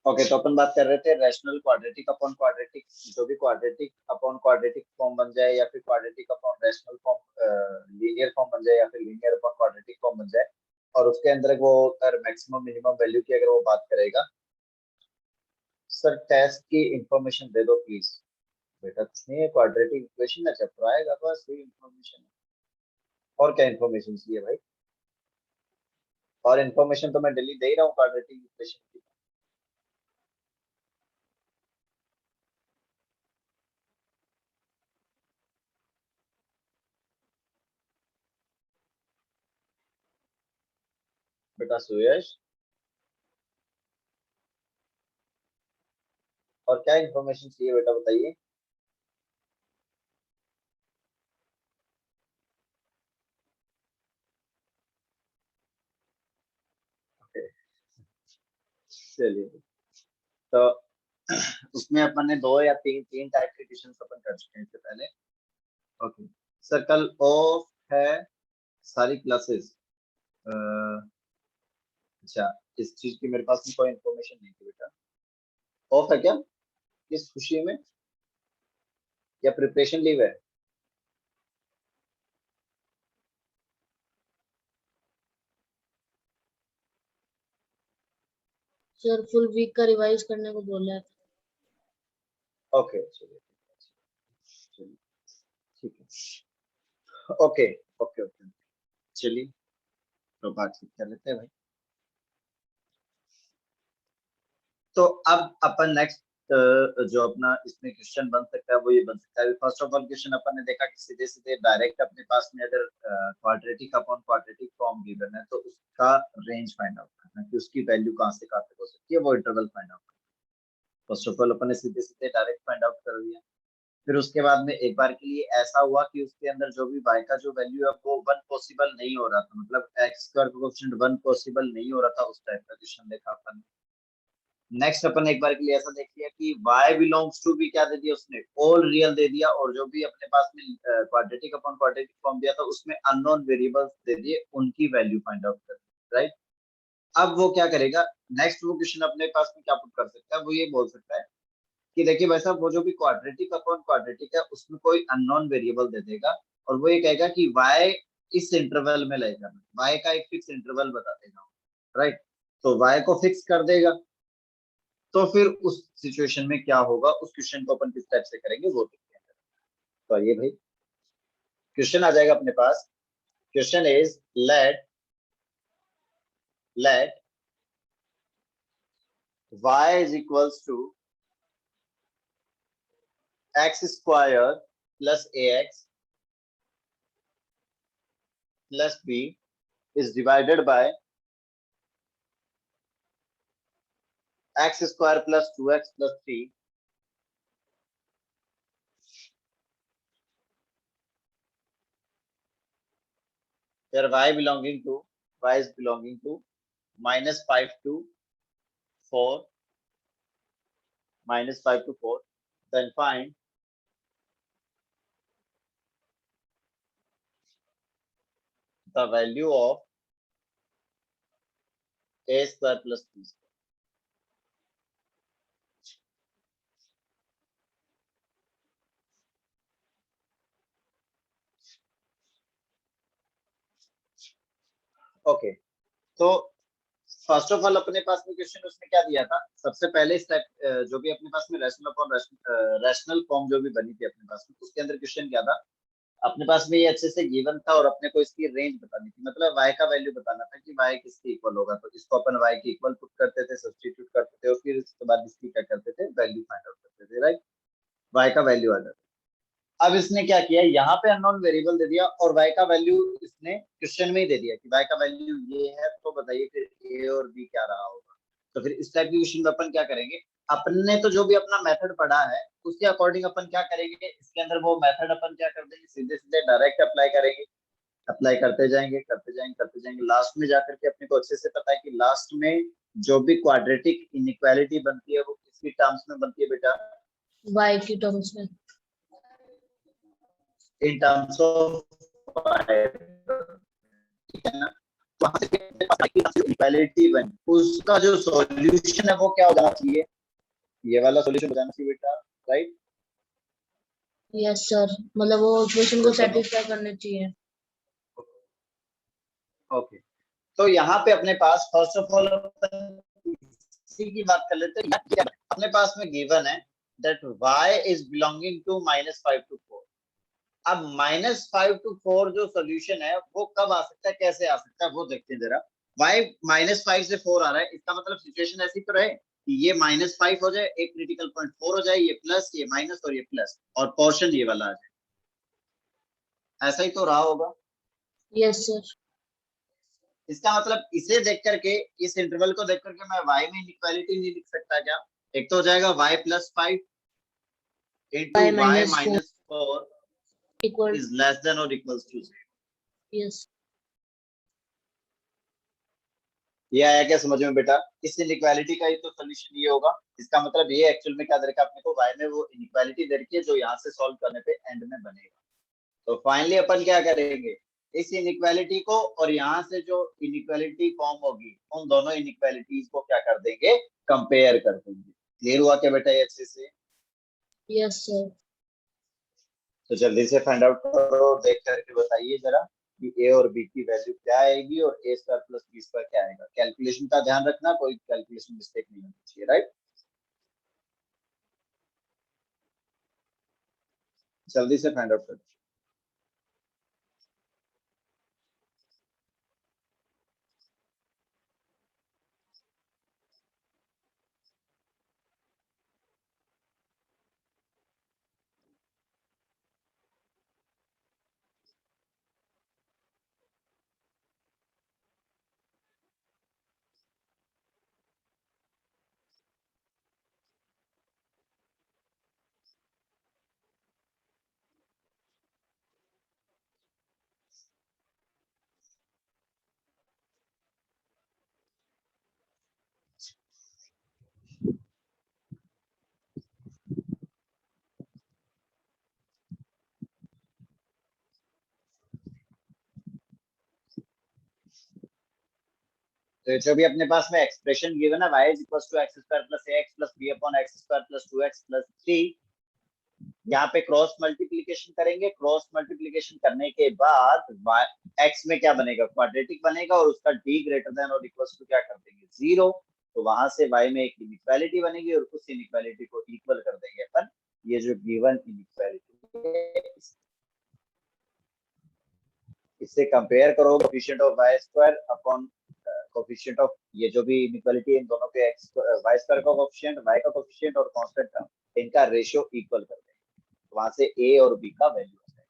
Okay, तो अपन बात कर रहे थे रैशनल क्वाड्रेटिक अपॉन क्वाड्रेटिक, जो भी क्वाड्रेटिक अपॉन क्वाड्रेटिक फॉर्म बन जाए या फिर quadratic upon rational form, linear form बन जाए या फिर लीनियर अपॉन क्वाड्रेटिक फॉर्म बन जाए, और उसके अंदर वो अगर मैक्सिमम मिनिमम वैल्यू की अगर वो बात करेगा। सर टेस्ट की इंफॉर्मेशन दे दो प्लीज। बेटा कुछ नहीं है, क्वाड्रेटिक इक्वेशन ना चैप्टर आएगा, बस वही इंफॉर्मेशन है। और क्या इंफॉर्मेशन चाहिए भाई? और इंफॉर्मेशन तो मैं डेली दे ही रहा हूँ क्वाड्रेटिक इक्वेशन की। बेटा सुयश, और क्या इंफॉर्मेशन चाहिए बेटा, बताइए। चलिए, तो उसमें अपन ने दो या तीन तीन टाइप के क्वेश्चन अपन कर चुके हैं इससे पहले। ओके सर, कल ऑफ है सारी क्लासेस। अच्छा, इस चीज की मेरे पास में कोई इन्फॉर्मेशन नहीं थी बेटा। ऑफ है क्या? किस खुशी में? या प्रिपरेशन लीव है? सर फुल वीक का रिवाइज करने को बोला है। ओके चलिए, चलिए ठीक है। ओके ओके ओके, चलिए तो बातचीत कर लेते हैं भाई। तो अब अपन नेक्स्ट जो अपना इसमें क्वेश्चन बन सकता है वो ये बन सकता है। फर्स्ट ऑफ ऑल क्वेश्चन अपन ने देखा कि सीधे सीधे डायरेक्ट अपने पास में अगर quadratic upon quadratic form given है तो उसका रेंज फाइंड आउट करना, कि उसकी वैल्यू कहाँ से कहाँ तक हो सकती है, वो इंटरवल फाइंड आउट करना। फर्स्ट ऑफ ऑल अपन ने सीधे सीधे डायरेक्ट फाइंड आउट कर दिया। फिर उसके बाद में एक बार के लिए ऐसा हुआ कि उसके अंदर जो भी y का जो वैल्यू है वो वन पॉसिबल नहीं हो रहा था, मतलब x square coefficient one possible नहीं हो रहा था, उस टाइप का क्वेश्चन देखा अपन। नेक्स्ट अपन एक बार के लिए ऐसा देख लिया कि y बिलोंग्स टू भी क्या दे दिया उसने, ऑल रियल दे दिया, और जो भी अपने पास में क्वाड्रेटिक अपॉन क्वाड्रेटिक फॉर्म दिया था उसमें अननोन वेरिएबल्स दे दिए, उनकी वैल्यू फाइंड आउट कर, राइट। अब वो क्या करेगा, नेक्स्ट वो क्वेश्चन अपने पास में क्या पुट कर सकता है, वो ये बोल सकता है कि देखिए भाई साहब, वो जो भी क्वाड्रेटिक अपॉन क्वाड्रेटिक है उसमें कोई अननोन वेरिएबल दे देगा, और वो ये कहेगा कि y इस इंटरवल में लेगा, y का एक फिक्स इंटरवल बता देगा, राइट। तो y को फिक्स कर देगा, तो फिर उस सिचुएशन में क्या होगा, उस क्वेश्चन को अपन किस टाइप से करेंगे वो देखते हैं। तो ये भाई क्वेश्चन आ जाएगा अपने पास। Question is let let y is equals to x square plus ax plus b is divided by x square plus 2x plus 3 where y is belonging to -5 to 4, -5 to 4, then find the value of a square plus b square. Okay, तो first of all अपने पास में question उसने क्या दिया था, सबसे पहले स्टेप जो भी अपने पास में रैशनल अपॉन रैशनल फॉर्म जो भी बनी थी अपने पास में, उसके अंदर क्वेश्चन क्या था, अपने पास में ये अच्छे से गिवन था और अपने को इसकी रेंज बतानी थी, मतलब y का वैल्यू बताना था कि y किसके इक्वल होगा, तो इसको अपन y के इक्वल पुट करते थे, सब्स्टिट्यूट करते थे, और फिर उसके बाद इसकी क्या करते थे, वैल्यू फाइंड आउट करते थे, राइट। y का वैल्यू आ जाता। अब इसने क्या किया, यहाँ पे अननोन वेरिएबल दे दिया और y का वैल्यू इसने क्वेश्चन में ही दे दिया कि y का वैल्यू ये है, तो बताइए फिर a और b क्या रहा होगा। तो फिर इस टाइप की क्वेश्चन में अपन क्या करेंगे, अपन ने तो जो भी अपना मेथड पढ़ा है उसके अकॉर्डिंग अपन क्या करेंगे, इसके अंदर वो मेथड अपन क्या कर देंगे, सीधे सीधे डायरेक्ट अप्लाई करेंगे, अप्लाई करते जाएंगे करते जाएंगे करते जाएंगे, लास्ट में जाकर के अपने को अच्छे से पता है कि लास्ट में जो भी क्वाड्रेटिक इनइक्वालिटी बनती है वो किसकी टर्म्स में बनती है बेटा, y की टर्म्स में। इन टर्म्स ऑफ, ठीक है ना। वहां से इक्वालिटी बनी, उसका जो सॉल्यूशन है वो क्या हो जाना चाहिए, ये वाला सॉल्यूशन हो जाना चाहिए बेटा, राइट। यस सर, मतलब वो इक्वेशन को तो चलो, सेटिस्फाई करने चाहिए। ओके, तो यहाँ पे अपने पास फर्स्ट ऑफ ऑल इसी की बात कर लेते हैं। यहाँ क्या है? अपने पास में गिवन है that y is belonging to -5 to 4। अब -5 to 4 जो सोल्यूशन है वो कब आ सकता है, कैसे आ सकता है, वो देखते हैं जरा। y -5 से 4 आ रहा है, इसका मतलब सिचुएशन ऐसी तो रहे कि ये -5 हो जाए, एक क्रिटिकल पॉइंट 4 हो जाए, ये प्लस, ये माइनस और ये प्लस, और पोर्शन ये वाला आ जाए, ऐसा ही तो रहा होगा। Yes sir. इसका मतलब इसे देख करके, इस इंटरवल को देख करके मैं y में इनइक्वालिटी नहीं लिख सकता क्या? एक तो हो जाएगा y+5 into y y minus four -4 equal. Is less then और इक्वल्स टू 0। यस। ये आया क्या समझ में बेटा? इस इनइक्वालिटी का ही तो सोल्यूशन ये होगा। इसका मतलब ये एक्चुअल में क्या दे रखा है अपने को, y में वो इनइक्वालिटी दे रखी है जो यहाँ से सॉल्व करने पे एंड में बनेगा। तो फाइनली अपन क्या करेंगे, इस इनइक्वालिटी को और यहाँ से जो इनइक्वालिटी फॉर्म होगी उन दोनों इनइक्वालिटीज को क्या कर देंगे, कंपेयर कर देंगे। क्लियर हुआ क्या बेटा ये अच्छे से? Yes sir. तो जल्दी से फाइंड आउट करो, देख करके बताइए जरा कि ए और बी की वैल्यू क्या आएगी और ए स्क्वायर प्लस बी स्क्वायर क्या आएगा। कैलकुलेशन का ध्यान रखना, कोई कैलकुलेशन मिस्टेक नहीं होनी चाहिए, राइट। जल्दी से फाइंड आउट करो। तो जो भी अपने पास में एक्सप्रेशन गिवन है y is equal to x square plus a x plus b upon x square plus 2x plus 3, यहाँ पे क्रॉस मल्टीप्लीकेशन करेंगे। क्रॉस मल्टीप्लीकेशन करने के बाद x में क्या बनेगा, क्वाड्रेटिक बनेगा, और उसका d ग्रेटर देन और इक्वल टू क्या कर देंगे, 0। तो वहां से y में एक इनइक्वालिटी बनेगी और उस इनइक्वालिटी को इक्वल कर देंगे अपन ये जो गिवन इनइक्वालिटी, इससे कंपेयर करो coefficient of y square upon coefficient of ये जो भी इनइक्वालिटी इन दोनों के x y स्क्वायर का कोफिशिएंट, y का कोफिशिएंट और कांस्टेंट टर्म, इनका रेशियो इक्वल कर देंगे। वहां से a और b का वैल्यू आ जाएगा।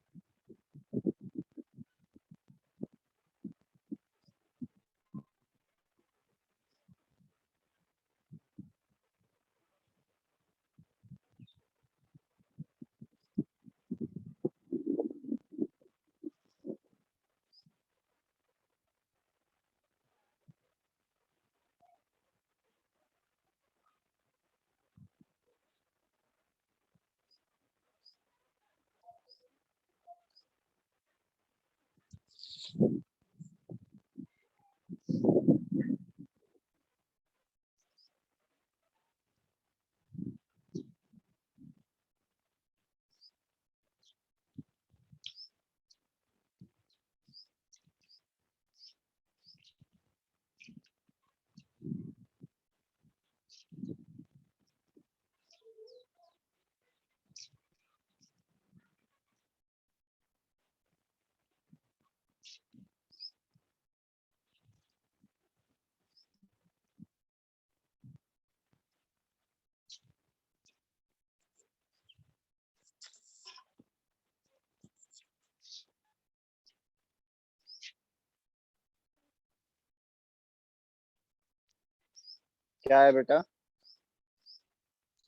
क्या है बेटा?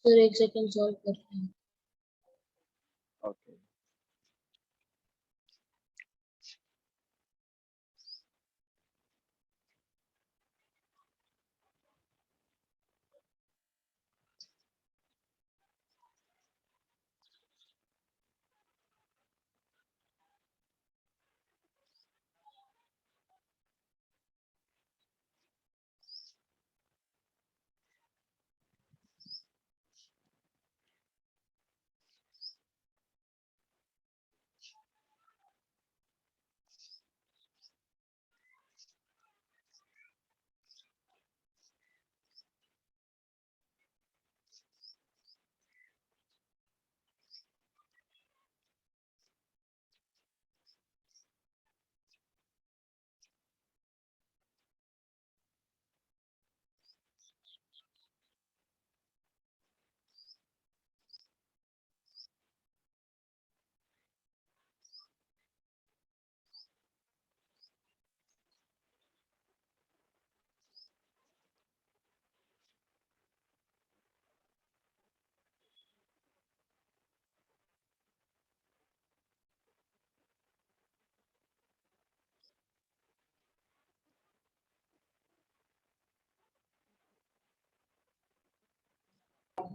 सर एक सेकंड सॉल्व करते हैं। ओके,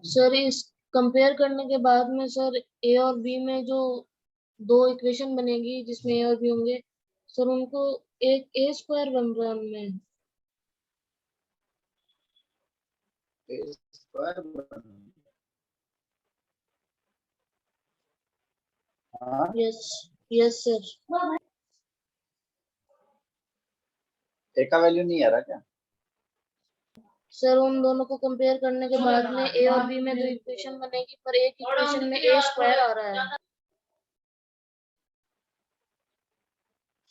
सर इस कंपेयर करने के बाद में सर ए और बी में जो दो इक्वेशन बनेगी जिसमें ए और बी होंगे सर उनको एक ए स्क्वायर बन रहा है उनमें। हाँ, यस यस सर। ए का वैल्यू नहीं आ रहा क्या? सर उन दोनों को कंपेयर करने के बाद में ए और बी में दो इक्वेशन बनेगी पर एक इक्वेशन में ए स्क्वायर आ रहा है।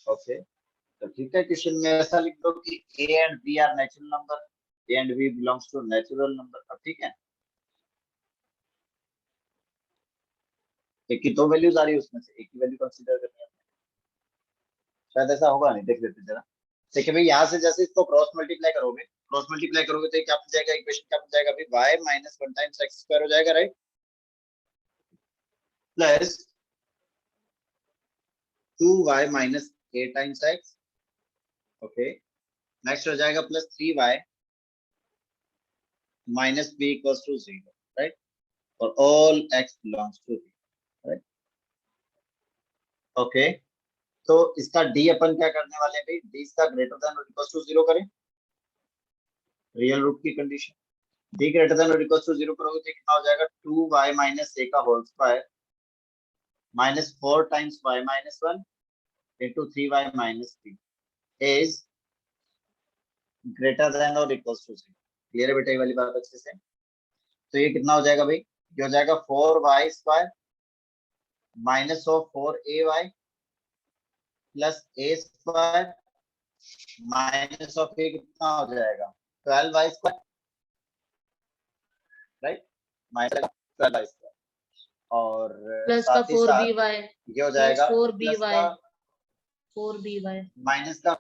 ओके, तो ठीक है, क्वेश्चन में ऐसा लिख दो कि a and b are natural number, a and b belongs to natural number. अब ठीक है, एक की दो वैल्यूज आ रही है, उसमें से एक की वैल्यू कंसीडर करनी है। शायद ऐसा होगा, नहीं, देख लेते जरा। देखिए भाई, यहाँ से जैसे इसको क्रॉस मल्टीप्लाई करोगे तो ये क्या बन जाएगा, इक्वेशन क्या बन जाएगा भाई, y minus one times x square हो जाएगा, right, plus two y minus a times x. Okay, next हो जाएगा plus three y minus b equals to zero, right, और all x belongs to b, right. Okay, तो इसका D अपन क्या करने वाले हैं भाई, डी इसका ग्रेटर देन और इक्वल्स टू जीरो करें, रियल रूट की कंडीशन। डी ग्रेटर देन और इक्वल्स टू जीरो करोगे तो कितना हो जाएगा, टू वाई माइनस ए का whole square minus four times y minus one into three y minus three is greater than और इक्वल्स टू जीरो। क्लियर है बेटा ये वाली बात अच्छे से? तो ये कितना हो जाएगा भाई, ये हो जाएगा four y square minus of four a y plus a square minus of a कितना हो जाएगा, twelve y square, right, minus twelve y square, और प्लस का साथ ही फोर साथ बी वाई ये हो प्लस जाएगा फोर बी प्लस का y four b y minus का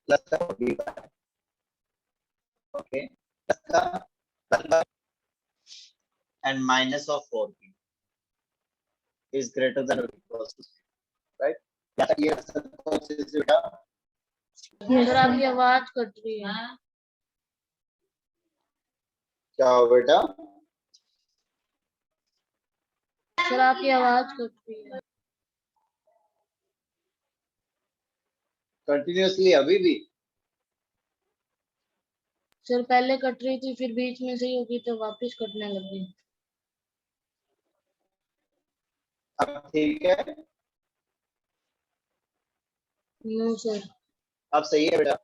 प्लस का बी वाई, ओके, प्लस का and minus of four b is greater than और इक्वल टू, राइट। क्या तक ये बेटा? सर आपकी आवाज कट रही है। क्या हो बेटा? सर आपकी आवाज कट रही है। कंटिन्यूअसली अभी भी? सर पहले कट रही थी फिर बीच में सही होगी तो वापस कटने लग गई। अब ठीक है? No sir. अब सही है बेटा?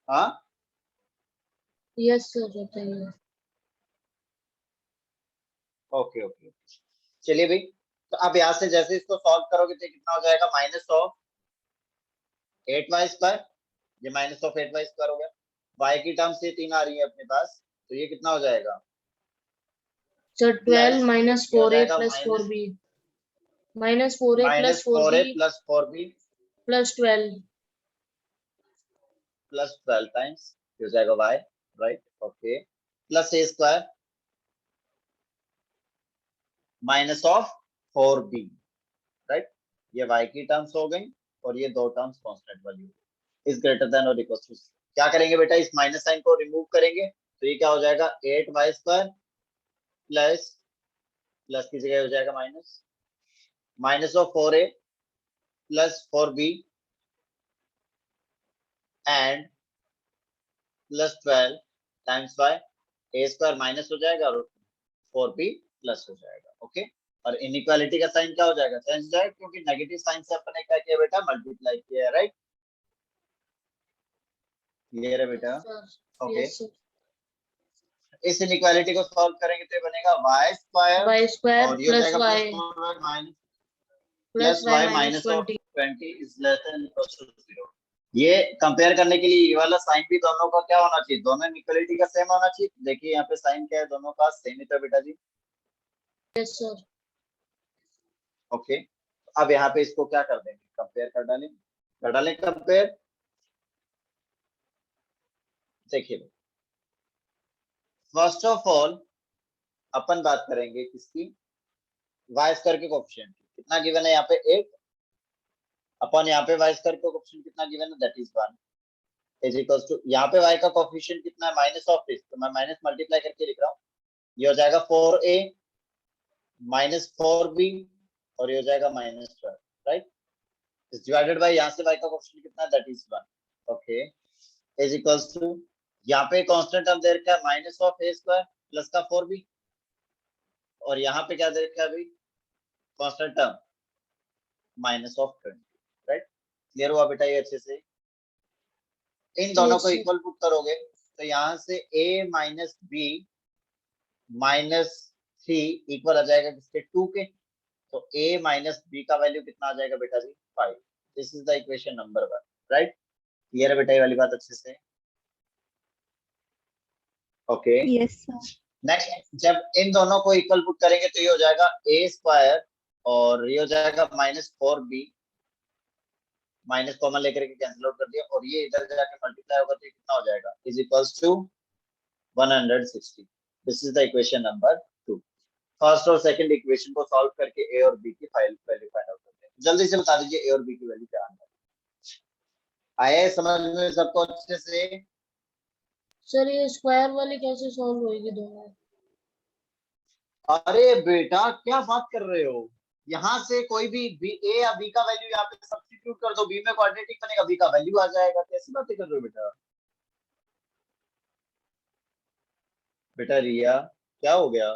हाँ, यस सर बताइए। ओके ओके, चलिए भाई, तो अब यहाँ से जैसे इसको सॉल्व करोगे तो कितना हो जाएगा, minus of eight Y square, ये minus of eight Y square हो गया, वाई की टर्म से तीन आ रही है अपने पास, तो ये कितना हो जाएगा, सर प्लस 12 माइनस ये हो फोर ए जाएगा plus four minus B minus four A plus minus four four b a plus four b plus 12 plus twelve times हो जाएगा y, right, okay, plus a square minus of four b, right, ये y की terms हो गई और ये दो terms constant वाली इज ग्रेटर देन और इक्वल टू, क्या करेंगे बेटा, इस माइनस साइन को रिमूव करेंगे तो ये क्या हो जाएगा, eight Y square plus plus की जगह हो जाएगा minus minus of four A plus four B and plus twelve times by A square minus हो जाएगा और फोर बी प्लस हो जाएगा, ओके। और इनइक्वालिटी का साइन क्या हो जाएगा, चेंज हो जाएगा, क्योंकि नेगेटिव साइन से अपन ने क्या किया बेटा, मल्टीप्लाई किया है, राइट। क्लियर है बेटा? Okay, yes sir. इस इनइक्वालिटी को सॉल्व करेंगे तो ये बनेगा वाई स्क्वायर वाई स्क्वायर और ये हो प्लस जाएगा plus Y four Y minus plus plus Y Y minus minus of 20। 20 is less than equal to 0। ये कंपेयर करने के लिए ये वाला साइन भी दोनों का क्या होना चाहिए, दोनों इक्वलिटी का सेम होना चाहिए। देखिए यहाँ पे साइन क्या है, दोनों का सेम ही था बेटा जी, यस सर। ओके। अब यहाँ पे इसको क्या कर देंगे, कंपेयर कर डालें कंपेयर। देखिए फर्स्ट ऑफ ऑल अपन बात करेंगे किसकी, वाई स्क्वायर के कोएफिशिएंट की। कितना गिवन है यहाँ पे, 8, अपन यहाँ पे वाई स्क्वायर के कोएफिशिएंट कितना गिवन है, that is 1। Is equals to, यहाँ पे y का कोफिशिएंट कितना है, माइनस ऑफ दिस, तो मैं माइनस मल्टीप्लाई करके लिख रहा हूँ, ये हो जाएगा 4a माइनस 4b और ये हो जाएगा minus 12, right, is divided by यहाँ से y का कोफिशिएंट कितना है, that is 1, okay, is equals to, यहाँ पे कांस्टेंट टर्म दे रखा है minus of a square plus का 4b, और यहाँ पे क्या दे रखा है अभी, constant term minus of 20, right, clear हुआ बेटा ये अच्छे से, इन दोनों यस को सर। इक्वल पुट करोगे तो यहाँ से a minus B minus 3 equal आ जाएगा किसके, 2 के, तो a माइनस बी का वैल्यू कितना आ जाएगा बेटा जी, 5, this is the equation number 1, right, clear है बेटा ये वाली बात अच्छे से, ओके, यस सर। नेक्स्ट जब इन दोनों को इक्वल पुट करेंगे तो ये हो जाएगा a स्क्वायर और ये हो जाएगा माइनस 4b, माइनस कॉमन लेकर के कैंसिल आउट कर दिया, और ये इधर जाके मल्टीप्लाई होगा तो ये कितना हो जाएगा, is equals to 160, this is the equation number 2, first और सेकंड इक्वेशन को सॉल्व करके a और b की फाइल वैल्यू फाइंड आउट करते हैं, जल्दी से बता दीजिए a और b की वैल्यू क्या आना है, आया है समझ में सबको अच्छे से, सर ये स्क्वायर वाली कैसे सॉल्व होएगी दोनों? अरे बेटा क्या बात कर रहे हो, यहाँ से कोई भी a या b का वैल्यू यहाँ पे सब्स्टिट्यूट कर दो, b में क्वाड्रेटिक बनेगा, b का वैल्यू आ जाएगा, कैसी बातें कर रहे हो बेटा, बेटा रिया क्या हो गया,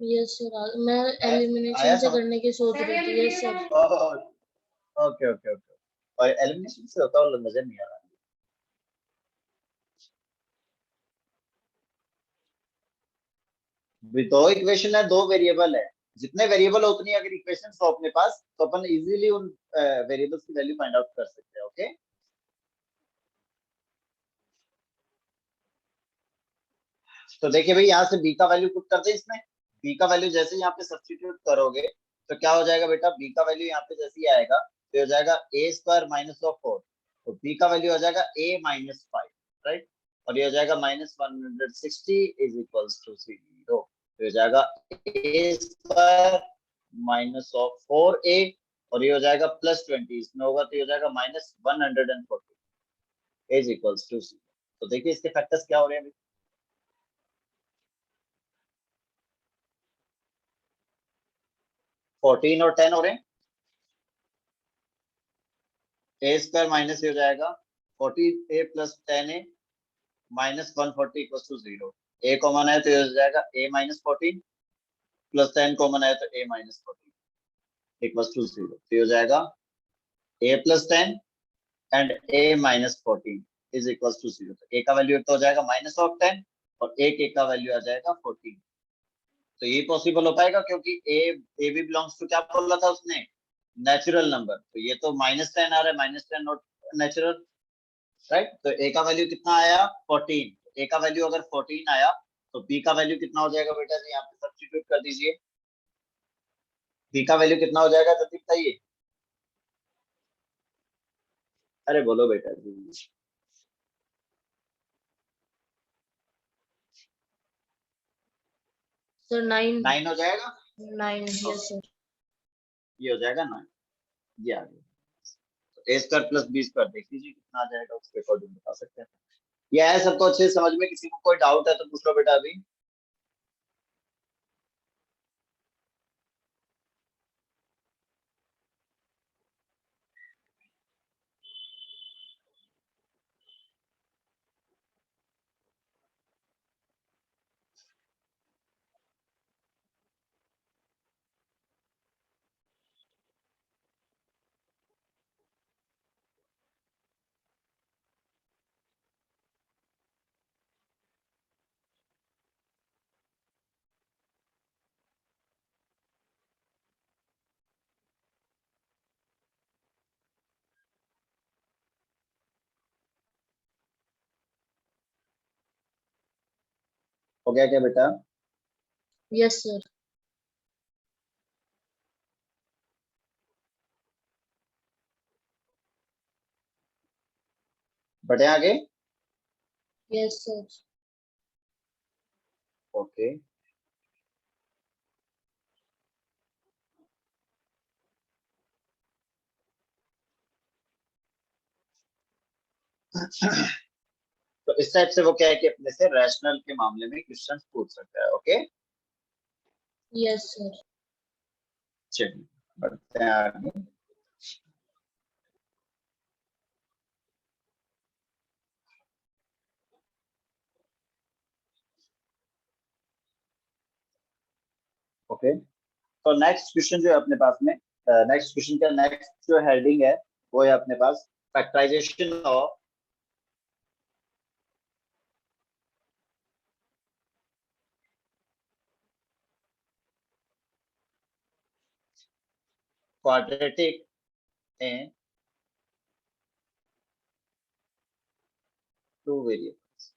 यस सर, मैं आया एलिमिनेशन से समझ, करने की सोच रही थी। Yes sir. Okay okay okay, और एलिमिनेशन से होता हुआ नजर नहीं आ रहा, दो इक्वेशन है, दो वेरिएबल है, जितने वेरिएबल उतनी अगर इक्वेशन हो अपने पास तो अपन इजीली उन वेरिएबल्स की वैल्यू फाइंड आउट कर सकते हैं, ओके, तो देखिए भाई यहाँ से b का वैल्यू पुट कर दे, इसमें b का वैल्यू जैसे यहाँ पे सब्स्टिट्यूट करोगे तो क्या हो जाएगा बेटा, b का वैल्यू यहाँ पे जैसे ही आएगा तो हो जाएगा a स्क्वायर माइनस ऑफ 4, तो b का वैल्यू हो जाएगा a माइनस 5, राइट, और ये हो जाएगा माइनस 160 इज इक्वल्स टू 0, तो हो जाएगा a square minus of 4a और ये हो जाएगा प्लस 20, इसमें होगा तो ये हो जाएगा माइनस 140 इज इक्वल्स टू 0, तो देखिए इसके फैक्टर्स क्या हो रहे हैं, 14 और 10 हो रहे हैं, ए स्क्वायर माइनस हो जाएगा 40a plus 10a minus 140 equal to 0, A common है तो ये हो जाएगा a माइनस 14 प्लस 10 कॉमन है तो a माइनस 14 इक्वल टू 0, तो ये हो जाएगा a plus 10 and a minus 14 is equal to 0, तो a का वैल्यू तो हो जाएगा माइनस ऑफ 10 और a का वैल्यू आ जाएगा 14, तो ये पॉसिबल हो पाएगा क्योंकि a भी बिलोंग्स टू क्या बोला था उसने, नेचुरल नंबर, तो ये तो -10 आ रहा है, -10 नॉट नेचुरल, राइट, तो a का वैल्यू कितना आया 14, a का वैल्यू अगर 14 आया तो b का वैल्यू कितना हो जाएगा बेटा जी, यहाँ पे सब्स्टिट्यूट कर दीजिए, b का वैल्यू कितना हो जाएगा जल्दी बताइए, अरे बोलो बेटा जी, सर 9। 9 हो जाएगा, 9 यस सर। ये हो जाएगा 9, ये आ गया, तो a square plus b square देख लीजिए कितना आ जाएगा, उसके अकॉर्डिंग बता सकते हैं, ये है सबको अच्छे से समझ में, किसी को कोई डाउट है तो पूछ लो बेटा अभी, हो गया क्या बेटा, यस सर। बढ़े आगे, यस सर। ओके, तो इस टाइप से वो क्या है कि अपने से रैशनल के मामले में क्वेश्चन पूछ सकता है। Okay, yes sir. चलिए बढ़ते हैं आगे। ओके, तो नेक्स्ट क्वेश्चन जो है अपने पास में, नेक्स्ट क्वेश्चन का नेक्स्ट जो हेडिंग है वो है अपने पास factorization of quadratic in two variables.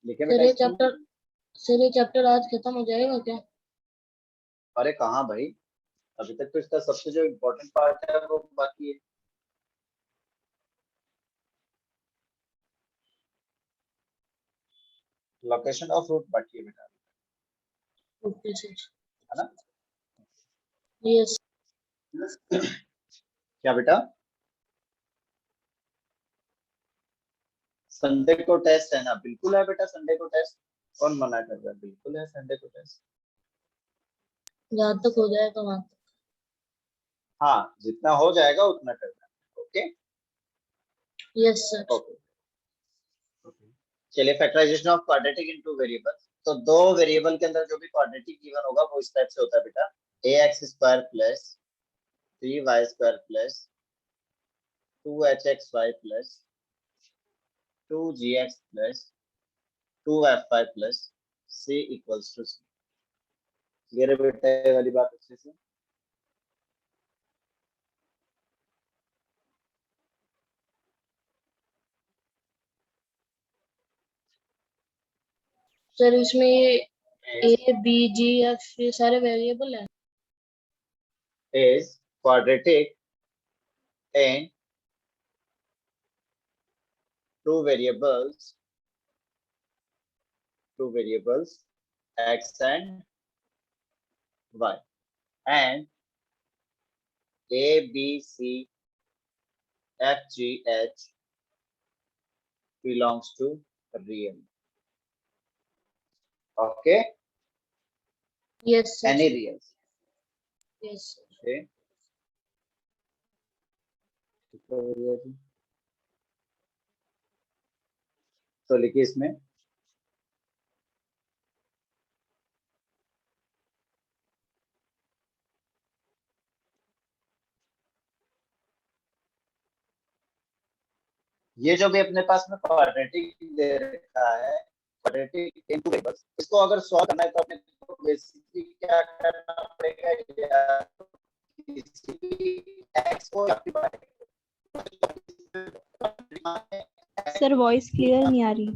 लिखे सर बेटा ये इसमें? चैप्टर सर ये चैप्टर आज खत्म हो जाएगा क्या? अरे कहाँ भाई, अभी तक तो इसका सबसे जो इम्पोर्टेंट पार्ट है वो बाकी है। लोकेशन ऑफ रूट बाकी है बेटा, ओके सर। है ना? यस। क्या बेटा? संडे को टेस्ट है ना? बिल्कुल है बेटा, संडे को टेस्ट। कौन मना कर रहा है? बिल्कुल है संडे को टेस्ट। जहाँ तक हो जाएगा वहां तक। हाँ, जितना हो जाएगा उतना करना है। Okay yes sir. ओके, चलिए factorization of quadratic in two variable. तो दो वेरिएबल के अंदर जो भी क्वाड्रेटिक गिवन होगा वो इस टाइप से होता है बेटा, ax square plus 3y square plus 2hxy plus 2gx plus 2fy plus c equals to c। Clear है बेटा ये वाली बात अच्छे से? सर इसमें ये ए बी जी एफ ये सारे वेरिएबल है। is quadratic in two variables x and y, and a b c f g h belongs to real. Okay, yes sir. any real. Yes sir. Okay, तो लिखिए इसमें ये जो भी अपने पास में क्वाड्रेटिक दे रखा है, क्वाड्रेटिक इनटू वेरिएबल्स, इसको अगर सॉल्व करना है तो अपने को बेसिकली क्या करना पड़ेगा, या किसी x को सर वॉइस क्लियर नहीं आ रही।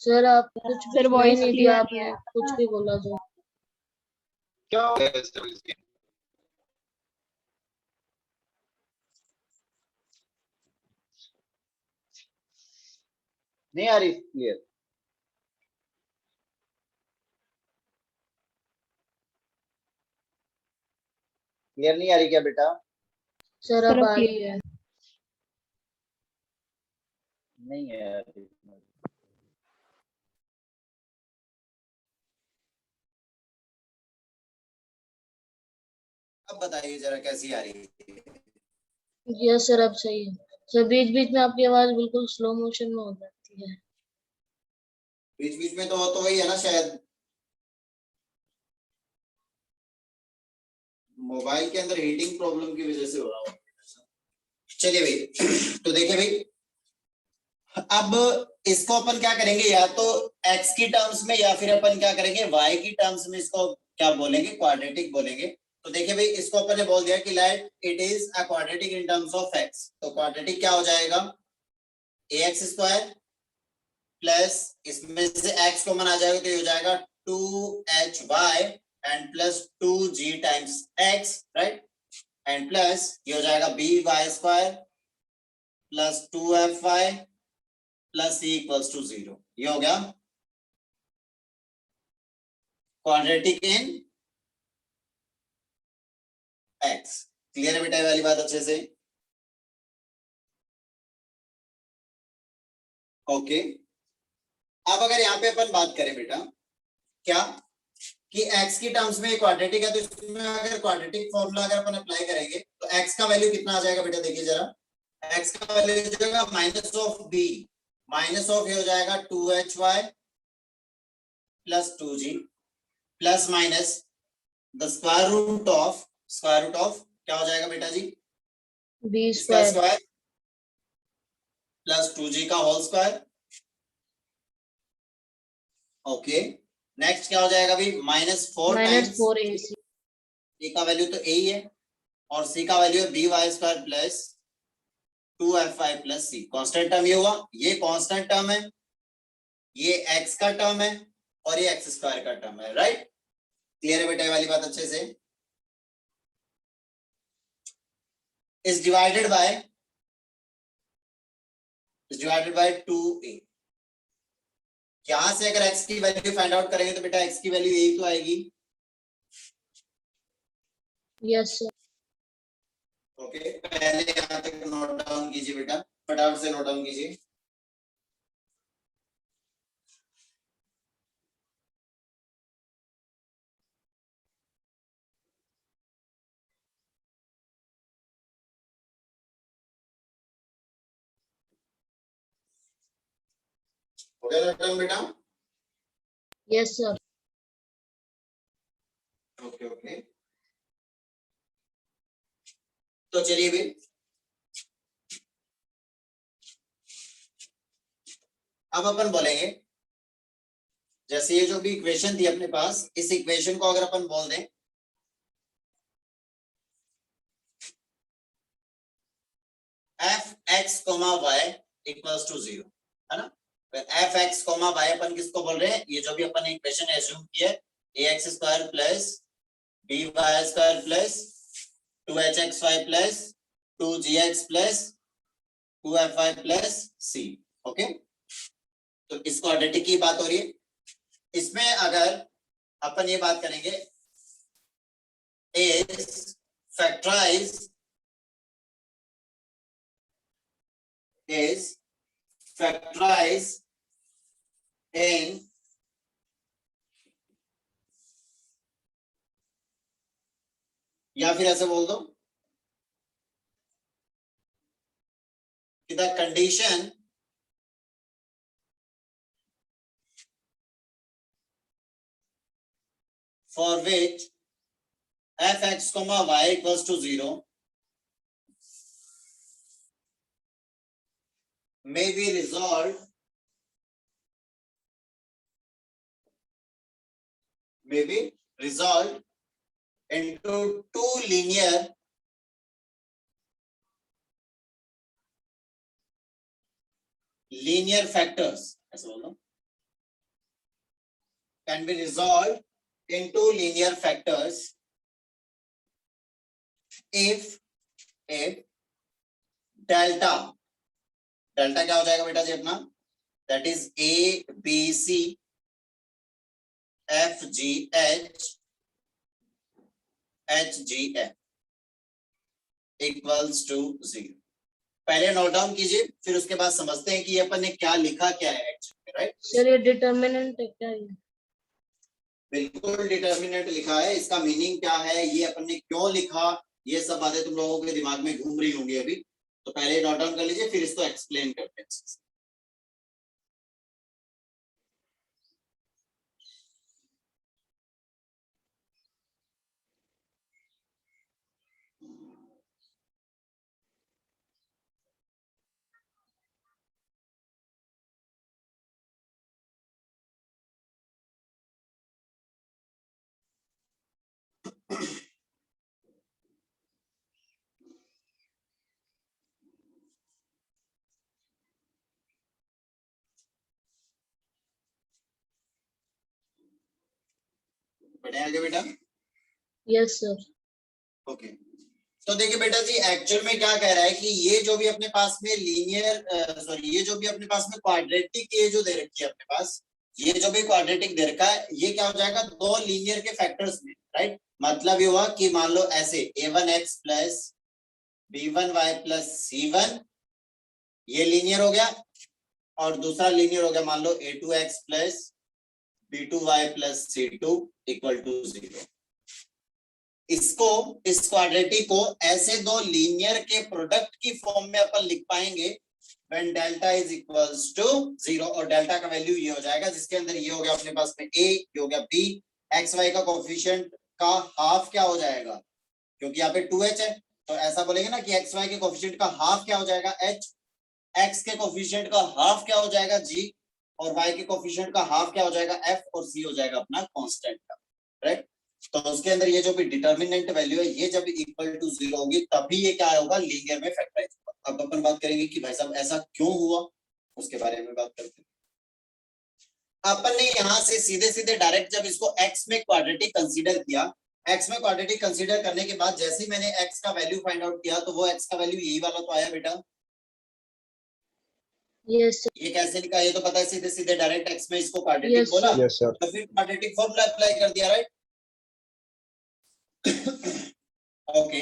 सर आप कुछ भी सर सुनाई वॉइस नहीं क्लियर दिया, नहीं आपने है। कुछ भी बोला जो। क्या नहीं आ रही क्लियर? क्लियर नहीं आ रही क्या बेटा? सर सर अब अब आ रही क्लियर है। है। नहीं है। अब बताइए जरा कैसी आ रही है? यस सर अब सही है। सर बीच बीच में आपकी आवाज बिल्कुल स्लो मोशन में हो जाती है। बीच बीच में तो वही है ना, शायद मोबाइल के अंदर हीटिंग प्रॉब्लम की वजह से हो रहा हो। चलिए भाई, तो देखिए भाई, अब इसको अपन क्या करेंगे, या तो x की टर्म्स में या फिर अपन क्या करेंगे y की टर्म्स में। इसको क्या बोलेंगे? क्वाड्रेटिक बोलेंगे। तो देखिए भाई, इसको अपन ने बोल दिया कि light it is a quadratic in terms of x। तो क्वाड्रेटिक क्या हो जाएगा? ax स्क्वायर प्लस इसमें से x कॉमन आ जाएगा तो ये हो जाएगा 2hy and plus 2g times x, right. And plus ये हो जाएगा B Y square plus 2fy plus C equals to 0। ये हो गया क्वाड्रेटिक इन एक्स। क्लियर है बेटा ये वाली बात अच्छे से? ओके। अब अगर यहाँ पे अपन बात करें बेटा क्या कि x की टर्म्स में क्वाड्रेटिक है, तो इसमें अगर क्वाड्रेटिक फॉर्मूला अगर अपन अप्लाई करेंगे तो x का वैल्यू कितना आ जाएगा बेटा? देखिए जरा, x का वैल्यू हो जाएगा minus of b, minus of ये हो जाएगा 2hy plus 2g plus minus the square root of क्या हो जाएगा बेटा जी? बी इसका स्क्वायर स्क्वायर प्लस 2g का होल स्क्वायर। ओके, नेक्स्ट क्या हो जाएगा भाई? माइनस 4 माइनस टाइम्स 4ac ए का वैल्यू तो ए ही है और सी का वैल्यू है B Y square plus 2fy plus C. Constant term ये हुआ, ये कांस्टेंट टर्म है, ये एक्स का टर्म है और ये एक्स स्क्वायर का टर्म है। राइट? क्लियर है बेटा ये वाली बात अच्छे से? Is divided bye 2a। यहां से अगर x की वैल्यू फाइंड आउट करेंगे तो बेटा x की वैल्यू यही तो आएगी। यस सर ओके, पहले यहां तक नोट डाउन कीजिए बेटा, फटाफट से नोट डाउन कीजिए। हो गया नोट डाउन बेटा? यस सर ओके ओके, तो चलिए भी अब अपन बोलेंगे, जैसे ये जो भी इक्वेशन थी अपने पास, इस इक्वेशन को अगर अपन बोल दें F X comma Y equals to 0, है ना? एफ एक्स कोमा वाई अपन किसको बोल रहे हैं? ये जो भी अपन इक्वेशन एज्यूम की है, A X square plus B Y square plus 2hxy plus 2gx plus 2fy plus C. Okay, तो इस क्वाड्रेटिक की बात हो रही है। इसमें अगर अपन ये बात करेंगे is factorized in या फिर ऐसे बोल दो कि the condition for which fx comma y equals to 0 may be resolved into two linear factors, ऐसे बोल दो, can be resolved into linear factors if delta क्या हो जाएगा बेटा जी अपना? That is A B C F G H F equals to 0। पहले नोट डाउन कीजिए, फिर उसके बाद समझते हैं कि ये अपन ने क्या लिखा क्या है एक्चुअली। राइट? सर ये डिटर्मिनेंट है क्या? ये बिल्कुल डिटर्मिनेंट लिखा है, इसका मीनिंग क्या है, ये अपन ने क्यों लिखा, ये सब बातें तुम लोगों के दिमाग में घूम रही होंगी अभी, तो पहले नोट डाउन कर लीजिए, फिर इसको एक्सप्लेन करते हैं। बढ़िया आगे बेटा? यस सर ओके, तो देखिए बेटा जी एक्चुअल में क्या कह रहा है कि ये जो भी अपने पास में लीनियर सॉरी ये जो भी अपने पास में क्वाड्रेटिक ये जो दे रखी है अपने पास, ये जो भी क्वाड्रेटिक दे रखा है ये क्या हो जाएगा दो लीनियर के फैक्टर्स में, राइट। मतलब ये हुआ कि मान लो ऐसे a1x plus b1y plus c1 ये लीनियर हो गया, और दूसरा लीनियर हो गया मान लो a2x plus b2y plus c2 equal to 0। इसको इस क्वाड्रेटिक को ऐसे दो लीनियर के प्रोडक्ट की फॉर्म में अपन लिख पाएंगे when delta is equals to 0, और डेल्टा का वैल्यू ये हो जाएगा जिसके अंदर ये हो गया अपने पास में a, ये हो गया b, xy का कोफिशिएंट का हाफ क्या हो जाएगा, क्योंकि यहाँ पे 2h है तो ऐसा बोलेंगे ना कि xy के कोफिशिएंट का हाफ क्या हो जाएगा h, x के कोफिशिएंट का हाफ क्या हो जाएगा g, और y के कोफिशिएंट का हाफ क्या हो जाएगा f, और c हो जाएगा अपना कांस्टेंट का, राइट। तो उसके अंदर ये जो भी डिटरमिनेंट वैल्यू है ये जब इक्वल टू 0 होगी तभी ये क्या होगा लीनियर में फैक्टराइज होगा। अब अपन बात करेंगे कि भाई साहब ऐसा क्यों हुआ, उसके बारे में बात करते हैं। अपन ने यहाँ से सीधे सीधे डायरेक्ट जब इसको x में क्वाड्रेटिक कंसीडर किया, x में क्वाड्रेटिक कंसीडर करने के बाद जैसे ही मैंने x का वैल्यू फाइंड आउट किया तो वो x का वैल्यू यही वाला तो आया बेटा। Yes sir. ये कैसे लिखा ये तो पता है, सीधे सीधे डायरेक्ट x में इसको क्वाड्रेटिक Yes, बोला, Yes, sir. तो फिर क्वाड्रेटिक फॉर्मूला अप्लाई कर दिया, राइट। ओके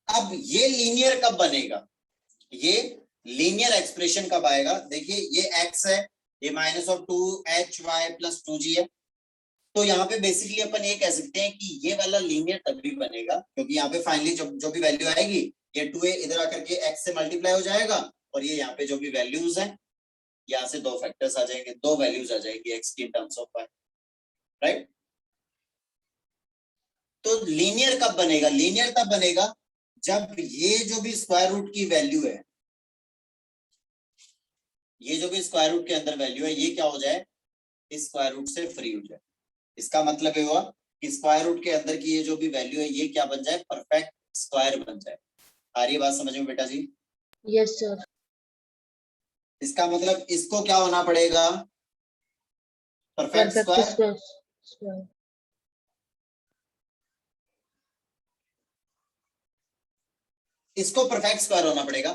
अब ये लीनियर कब बनेगा, ये लीनियर एक्सप्रेशन कब आएगा, देखिए ये x है, ये minus of 2hy plus 2g है, तो यहाँ पे बेसिकली अपन ये कह सकते हैं कि ये वाला लीनियर तभी बनेगा क्योंकि यहाँ पे फाइनली जो भी वैल्यू आएगी ये 2a इधर आकर के x से मल्टीप्लाई हो जाएगा, और ये यहाँ पे जो भी वैल्यूज हैं यहाँ से दो फैक्टर्स आ जाएंगे, दो वैल्यूज आ जाएगी x की in terms of y, right. तो लीनियर कब बनेगा, लीनियर तब बनेगा जब ये जो भी स्क्वायर रूट की वैल्यू है, ये जो भी स्क्वायर रूट के अंदर वैल्यू है ये क्या हो जाए, इस स्क्वायर रूट से फ्री हो जाए। इसका मतलब ये हुआ कि स्क्वायर रूट के अंदर की ये जो भी वैल्यू है ये क्या बन जाए, परफेक्ट स्क्वायर बन जाए। आ रही है बात समझ में बेटा जी? Yes sir. इसका मतलब इसको क्या होना पड़ेगा, परफेक्ट स्क्वायर। स्क्वायर। इसको परफेक्ट स्क्वायर होना पड़ेगा।